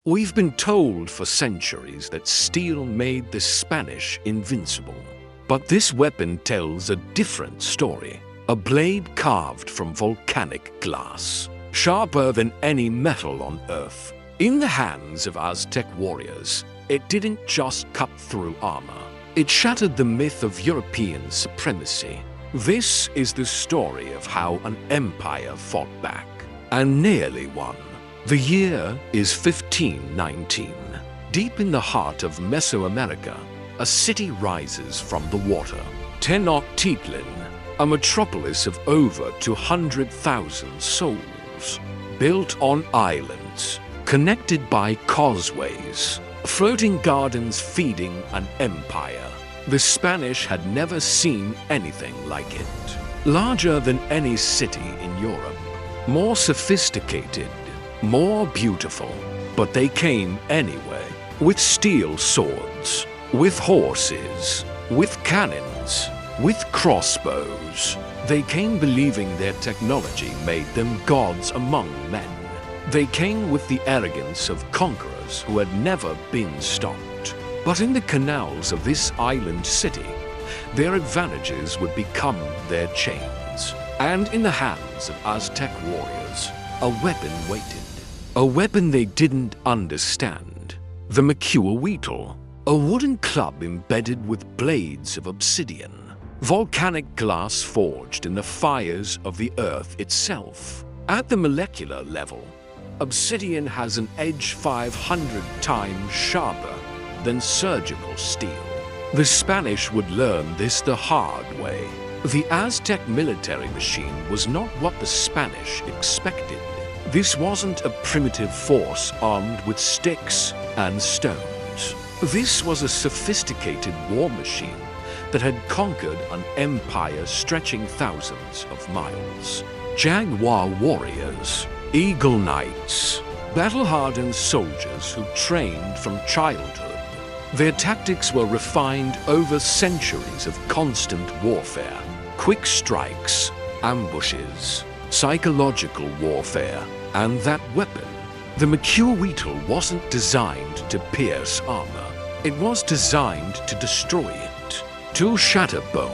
We've been told for centuries that steel made the Spanish invincible. But this weapon tells a different story. A blade carved from volcanic glass, sharper than any metal on Earth. In the hands of Aztec warriors, it didn't just cut through armor. It shattered the myth of European supremacy. This is the story of how an empire fought back, and nearly won. The year is 1519. Deep in the heart of Mesoamerica, a city rises from the water. Tenochtitlan, a metropolis of over 200,000 souls, built on islands, connected by causeways, floating gardens feeding an empire. The Spanish had never seen anything like it. Larger than any city in Europe, more sophisticated, more beautiful, but they came anyway, with steel swords, with horses, with cannons, with crossbows. They came believing their technology made them gods among men. They came with the arrogance of conquerors who had never been stopped. But in the canals of this island city, their advantages would become their chains. And in the hands of Aztec warriors, a weapon waited. A weapon they didn't understand. The macuahuitl, a wooden club embedded with blades of obsidian. Volcanic glass forged in the fires of the earth itself. At the molecular level, obsidian has an edge 500 times sharper than surgical steel. The Spanish would learn this the hard way. The Aztec military machine was not what the Spanish expected. This wasn't a primitive force armed with sticks and stones. This was a sophisticated war machine that had conquered an empire stretching thousands of miles. Jaguar warriors, eagle knights, battle-hardened soldiers who trained from childhood. Their tactics were refined over centuries of constant warfare. Quick strikes, ambushes, psychological warfare, and that weapon. The macuahuitl wasn't designed to pierce armor. It was designed to destroy it, to shatter bone,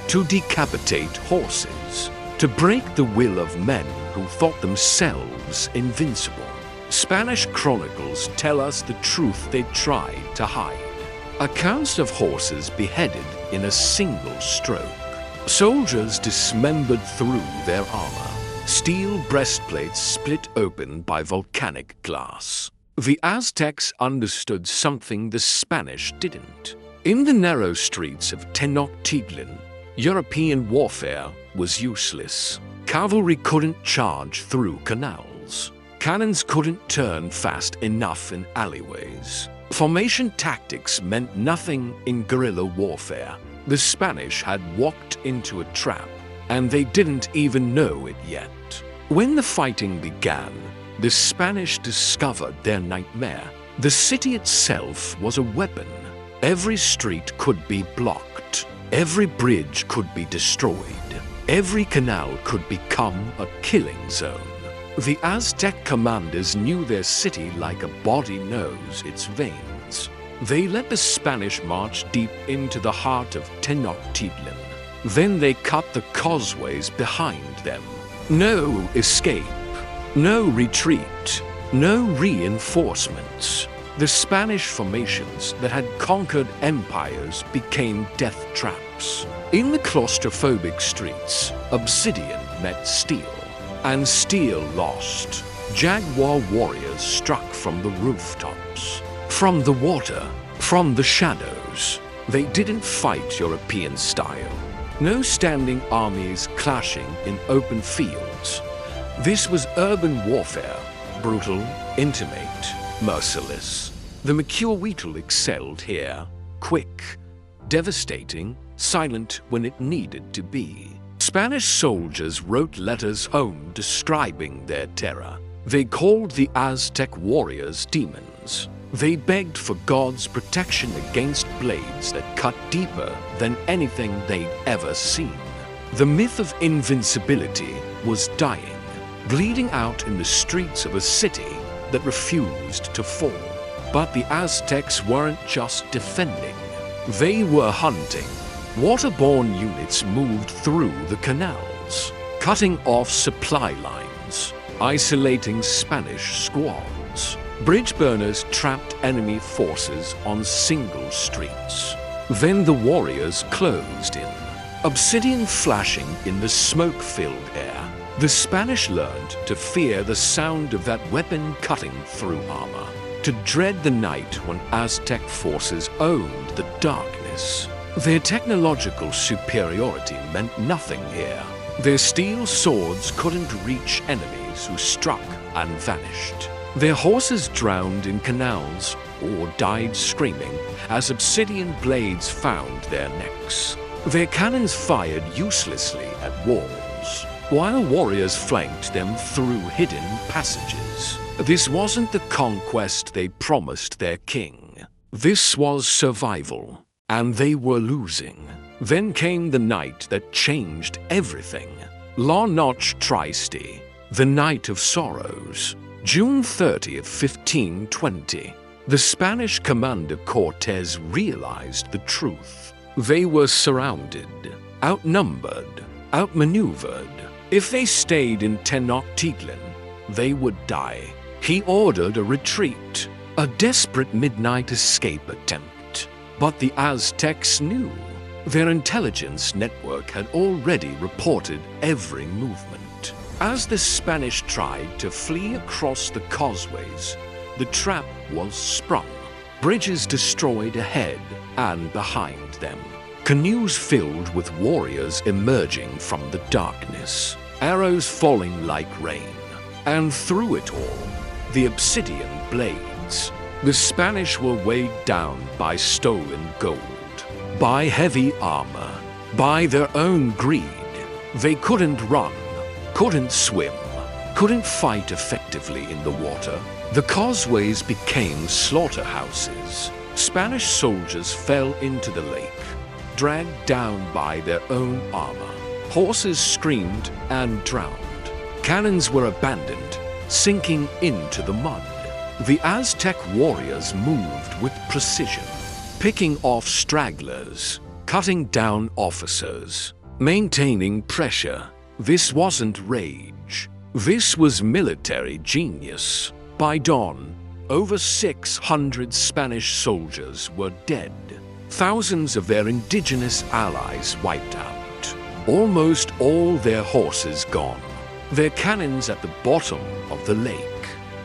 to decapitate horses, to break the will of men who thought themselves invincible. Spanish chronicles tell us the truth they tried to hide. Accounts of horses beheaded in a single stroke. Soldiers dismembered through their armor. Steel breastplates split open by volcanic glass. The Aztecs understood something the Spanish didn't. In the narrow streets of Tenochtitlan, European warfare was useless. Cavalry couldn't charge through canals. Cannons couldn't turn fast enough in alleyways. Formation tactics meant nothing in guerrilla warfare. The Spanish had walked into a trap, and they didn't even know it yet. When the fighting began, the Spanish discovered their nightmare. The city itself was a weapon. Every street could be blocked. Every bridge could be destroyed. Every canal could become a killing zone. The Aztec commanders knew their city like a body knows its veins. They let the Spanish march deep into the heart of Tenochtitlan. Then they cut the causeways behind them. No escape, no retreat, no reinforcements. The Spanish formations that had conquered empires became death traps. In the claustrophobic streets, obsidian met steel, and steel lost. Jaguar warriors struck from the rooftops, from the water, from the shadows. They didn't fight European style. No standing armies clashing in open fields. This was urban warfare, brutal, intimate, merciless. The macuahuitl excelled here, quick, devastating, silent when it needed to be. Spanish soldiers wrote letters home describing their terror. They called the Aztec warriors demons. They begged for God's protection against blades that cut deeper than anything they'd ever seen. The myth of invincibility was dying, bleeding out in the streets of a city that refused to fall. But the Aztecs weren't just defending, they were hunting. Waterborne units moved through the canals, cutting off supply lines, isolating Spanish squads. Bridge burners trapped enemy forces on single streets. Then the warriors closed in, obsidian flashing in the smoke-filled air. The Spanish learned to fear the sound of that weapon cutting through armor, to dread the night when Aztec forces owned the darkness. Their technological superiority meant nothing here. Their steel swords couldn't reach enemies who struck and vanished. Their horses drowned in canals or died screaming as obsidian blades found their necks. Their cannons fired uselessly at walls, while warriors flanked them through hidden passages. This wasn't the conquest they promised their king. This was survival, and they were losing. Then came the night that changed everything. La Noche Triste, the Night of Sorrows. June 30th, 1520. The Spanish commander Cortés realized the truth. They were surrounded, outnumbered, outmaneuvered. If they stayed in Tenochtitlan, they would die. He ordered a retreat, a desperate midnight escape attempt. But the Aztecs knew. Their intelligence network had already reported every movement. As the Spanish tried to flee across the causeways, the trap was sprung. Bridges destroyed ahead and behind them. Canoes filled with warriors emerging from the darkness. Arrows falling like rain. And through it all, the obsidian blades. The Spanish were weighed down by stolen gold, by heavy armor, by their own greed. They couldn't run, couldn't swim, couldn't fight effectively in the water. The causeways became slaughterhouses. Spanish soldiers fell into the lake, dragged down by their own armor. Horses screamed and drowned. Cannons were abandoned, sinking into the mud. The Aztec warriors moved with precision, picking off stragglers, cutting down officers, maintaining pressure. This wasn't rage. This was military genius. By dawn, over 600 Spanish soldiers were dead. Thousands of their indigenous allies wiped out. Almost all their horses gone. Their cannons at the bottom of the lake.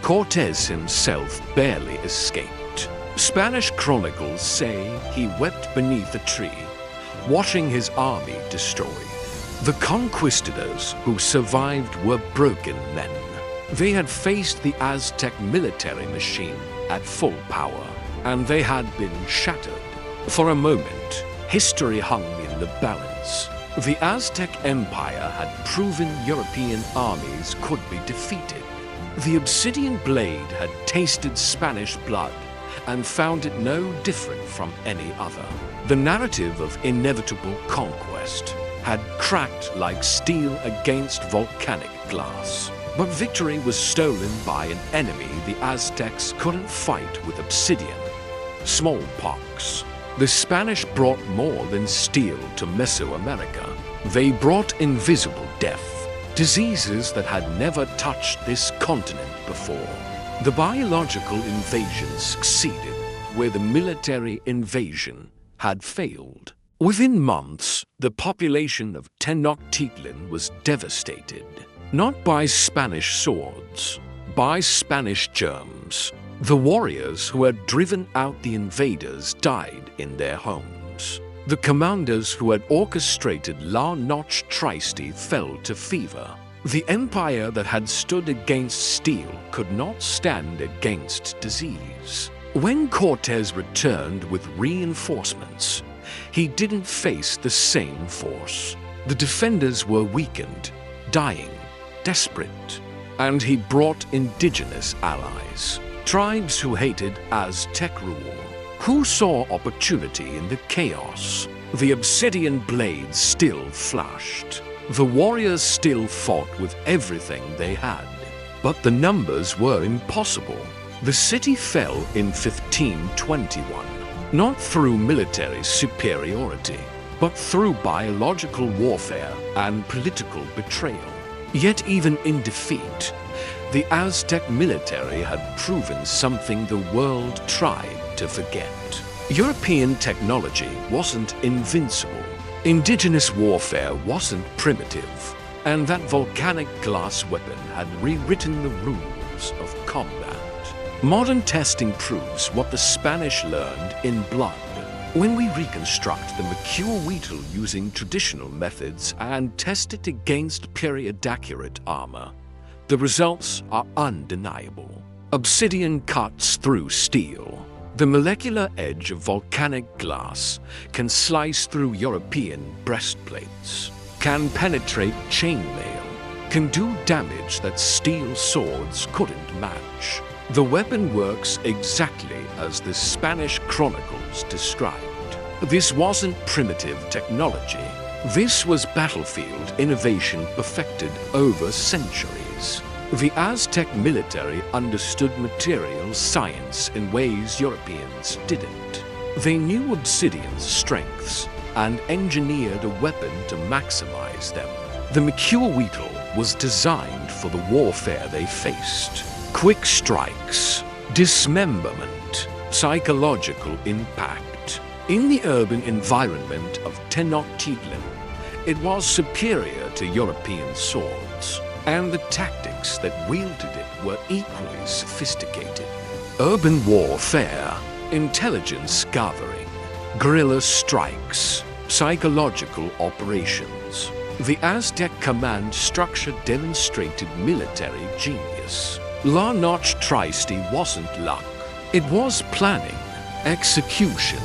Cortés himself barely escaped. Spanish chronicles say he wept beneath a tree, watching his army destroyed. The conquistadors who survived were broken men. They had faced the Aztec military machine at full power, and they had been shattered. For a moment, history hung in the balance. The Aztec Empire had proven European armies could be defeated. The obsidian blade had tasted Spanish blood and found it no different from any other. The narrative of inevitable conquest had cracked like steel against volcanic glass. But victory was stolen by an enemy the Aztecs couldn't fight with obsidian. Smallpox. The Spanish brought more than steel to Mesoamerica. They brought invisible death, diseases that had never touched this continent before. The biological invasion succeeded where the military invasion had failed. Within months, the population of Tenochtitlan was devastated, not by Spanish swords, by Spanish germs. The warriors who had driven out the invaders died in their homes. The commanders who had orchestrated La Noche Triste fell to fever. The empire that had stood against steel could not stand against disease. When Cortés returned with reinforcements, he didn't face the same force. The defenders were weakened, dying, desperate, and he brought indigenous allies. Tribes who hated Aztec rule, who saw opportunity in the chaos. The obsidian blades still flashed. The warriors still fought with everything they had. But the numbers were impossible. The city fell in 1521, not through military superiority, but through biological warfare and political betrayal. Yet even in defeat, the Aztec military had proven something the world tried to forget. European technology wasn't invincible. Indigenous warfare wasn't primitive. And that volcanic glass weapon had rewritten the rules of combat. Modern testing proves what the Spanish learned in blood. When we reconstruct the macuahuitl using traditional methods and test it against period-accurate armor, the results are undeniable. Obsidian cuts through steel. The molecular edge of volcanic glass can slice through European breastplates, can penetrate chainmail, can do damage that steel swords couldn't match. The weapon works exactly as the Spanish chronicles described. This wasn't primitive technology. This was battlefield innovation perfected over centuries. The Aztec military understood material science in ways Europeans didn't. They knew Obsidian's strengths and engineered a weapon to maximize them. The macuahuitl was designed for the warfare they faced. Quick strikes, dismemberment, psychological impact. In the urban environment of Tenochtitlan, it was superior to European swords, and the tactics that wielded it were equally sophisticated. Urban warfare, intelligence gathering, guerrilla strikes, psychological operations. The Aztec command structure demonstrated military genius. La Noche Triste wasn't luck. It was planning, execution,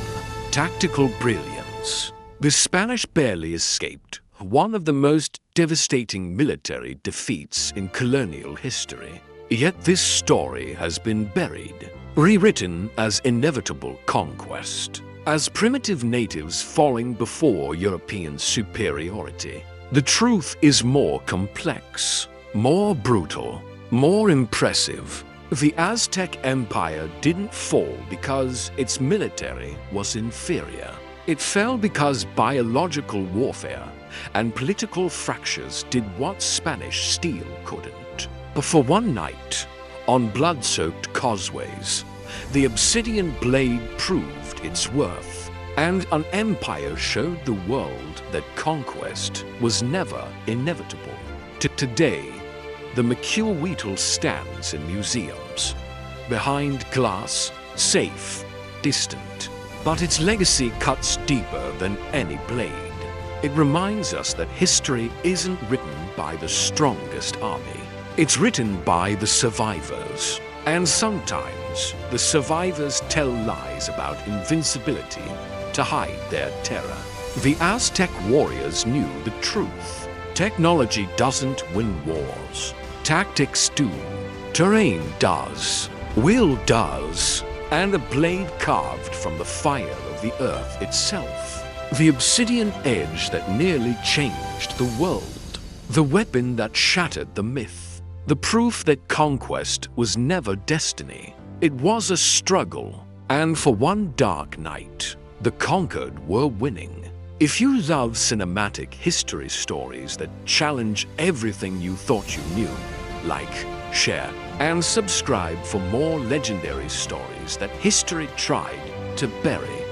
tactical brilliance. The Spanish barely escaped one of the most devastating military defeats in colonial history. Yet this story has been buried, rewritten as inevitable conquest, as primitive natives falling before European superiority. The truth is more complex, more brutal, more impressive. The Aztec Empire didn't fall because its military was inferior. It fell because biological warfare and political fractures did what Spanish steel couldn't. But for one night, on blood-soaked causeways, the obsidian blade proved its worth, and an empire showed the world that conquest was never inevitable. Today, the macuahuitl stands in museums, behind glass, safe, distant. But its legacy cuts deeper than any blade. It reminds us that history isn't written by the strongest army. It's written by the survivors. And sometimes, the survivors tell lies about invincibility to hide their terror. The Aztec warriors knew the truth. Technology doesn't win wars. Tactics do. Terrain does. Will does. And a blade carved from the fire of the earth itself. The obsidian edge that nearly changed the world. The weapon that shattered the myth. The proof that conquest was never destiny. It was a struggle. And for one dark night, the conquered were winning. If you love cinematic history stories that challenge everything you thought you knew, like, share, and subscribe for more legendary stories that history tried to bury.